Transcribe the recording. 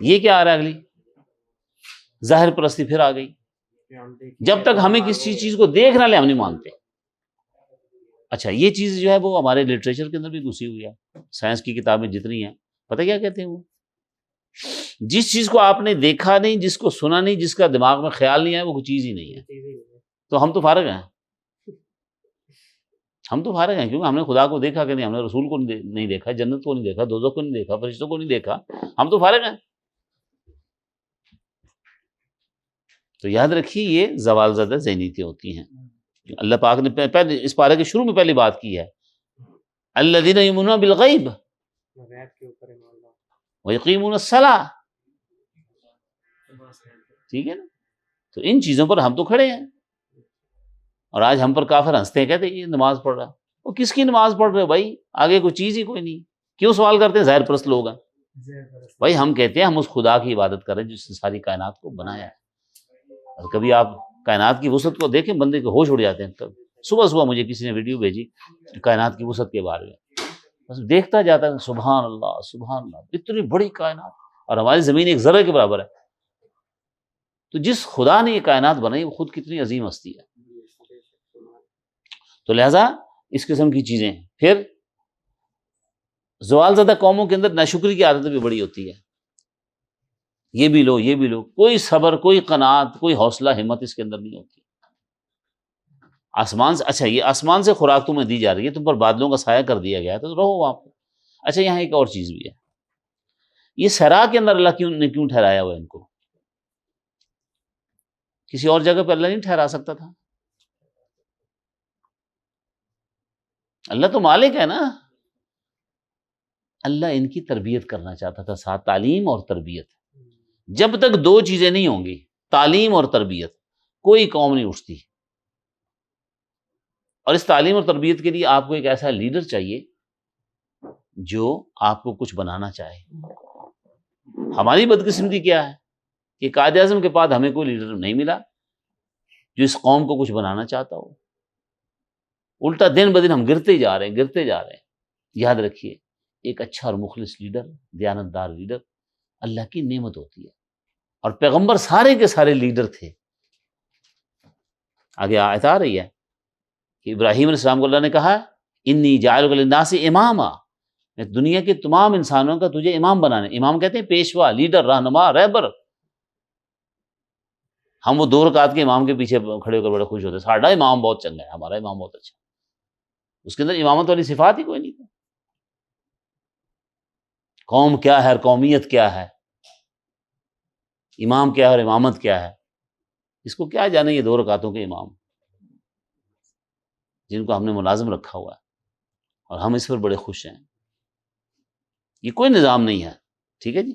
یہ کیا آ رہا ہے اگلی ظاہر پرستی پھر آ گئی. جب تک ہمیں کسی چیز کو دیکھ نہ لے ہم نہیں مانتے. اچھا یہ چیز جو ہے وہ ہمارے لٹریچر کے اندر بھی گھسی ہوئی ہے. سائنس کی کتابیں جتنی ہیں پتہ کیا کہتے ہیں وہ، جس چیز کو آپ نے دیکھا نہیں، جس کو سنا نہیں، جس کا دماغ میں خیال نہیں آیا، وہ کوئی چیز ہی نہیں ہے. تو ہم تو فارغ ہیں، ہم تو فارغ ہیں، کیونکہ ہم نے خدا کو دیکھا کہ نہیں، ہم نے رسول کو نہیں دیکھا، جنت کو نہیں دیکھا، دوزخ کو نہیں دیکھا، فرشتوں کو نہیں دیکھا، ہم تو فارغ ہیں. تو یاد رکھیے یہ زوال زدہ ذہنیتیں ہوتی ہیں. اللہ پاک نے پہلے اس پارے کے شروع میں پہلی بات کی ہے الذین یؤمنون بالغیب ویقیمون الصلاۃ. ٹھیک ہے نا، تو ان چیزوں پر ہم تو کھڑے ہیں. اور آج ہم پر کافر ہنستے ہیں، کہتے ہیں یہ نماز پڑھ رہا. وہ کس کی نماز پڑھ رہے ہو بھائی؟ آگے کوئی چیز ہی کوئی نہیں. کیوں سوال کرتے ہیں؟ ظاہر پرست لوگ ہیں بھائی. ہم کہتے ہیں ہم اس خدا کی عبادت کریں جس نے ساری کائنات کو بنایا ہے. اور کبھی آپ کائنات کی وسعت کو دیکھیں، بندے کے ہوش اڑ جاتے ہیں. تب صبح مجھے کسی نے ویڈیو بھیجی کائنات کی وسعت کے بارے میں، بس دیکھتا جاتا ہے، سبحان اللہ سبحان اللہ، اتنی بڑی کائنات، اور ہماری زمین ایک ذرے کے برابر ہے. تو جس خدا نے یہ کائنات بنائی وہ خود کتنی عظیم ہستی ہے. تو لہٰذا اس قسم کی چیزیں. پھر زوال زدہ قوموں کے اندر ناشکری کی عادت بھی بڑی ہوتی ہے. یہ بھی لو یہ بھی لو، کوئی صبر، کوئی قناعت، کوئی حوصلہ ہمت اس کے اندر نہیں ہوتی. آسمان سے، اچھا یہ آسمان سے خوراک تمہیں دی جا رہی ہے، تم پر بادلوں کا سایہ کر دیا گیا ہے تو رہو وہاں پہ. اچھا یہاں ایک اور چیز بھی ہے، یہ صحرا کے اندر اللہ نے کیوں ٹھہرایا ہوا ان کو؟ کسی اور جگہ پہ اللہ نہیں ٹھہرا سکتا تھا؟ اللہ تو مالک ہے نا. اللہ ان کی تربیت کرنا چاہتا تھا، ساتھ تعلیم اور تربیت. جب تک دو چیزیں نہیں ہوں گی، تعلیم اور تربیت، کوئی قوم نہیں اٹھتی. اور اس تعلیم اور تربیت کے لیے آپ کو ایک ایسا لیڈر چاہیے جو آپ کو کچھ بنانا چاہے. ہماری بدقسمتی کیا ہے کہ قائد اعظم کے بعد ہمیں کوئی لیڈر نہیں ملا جو اس قوم کو کچھ بنانا چاہتا ہو. الٹا دن بدن ہم گرتے جا رہے ہیں، گرتے جا رہے ہیں. یاد رکھیے ایک اچھا اور مخلص لیڈر، دیانتدار لیڈر اللہ کی نعمت ہوتی ہے. اور پیغمبر سارے کے سارے لیڈر تھے. آگے آیت آ رہی ہے کہ ابراہیم علیہ السلام کو اللہ نے کہا انی جاعلک للناس اماما، میں دنیا کے تمام انسانوں کا تجھے امام بنانے. امام کہتے ہیں پیشوا، لیڈر، رہنما، رہبر. ہم وہ 2 رکعت کے امام کے پیچھے کھڑے ہو کر بڑے خوش ہوتے ہیں، ساڈا امام بہت چنگا ہے، ہمارا امام بہت اچھا. اس کے اندر امامت والی صفات ہی کوئی نہیں. قوم کیا ہے اور قومیت کیا ہے، امام کیا ہے اور امامت کیا ہے، اس کو کیا جانے یہ 2 رکعتوں کے امام جن کو ہم نے ملازم رکھا ہوا ہے اور ہم اس پر بڑے خوش ہیں. یہ کوئی نظام نہیں ہے. ٹھیک ہے جی.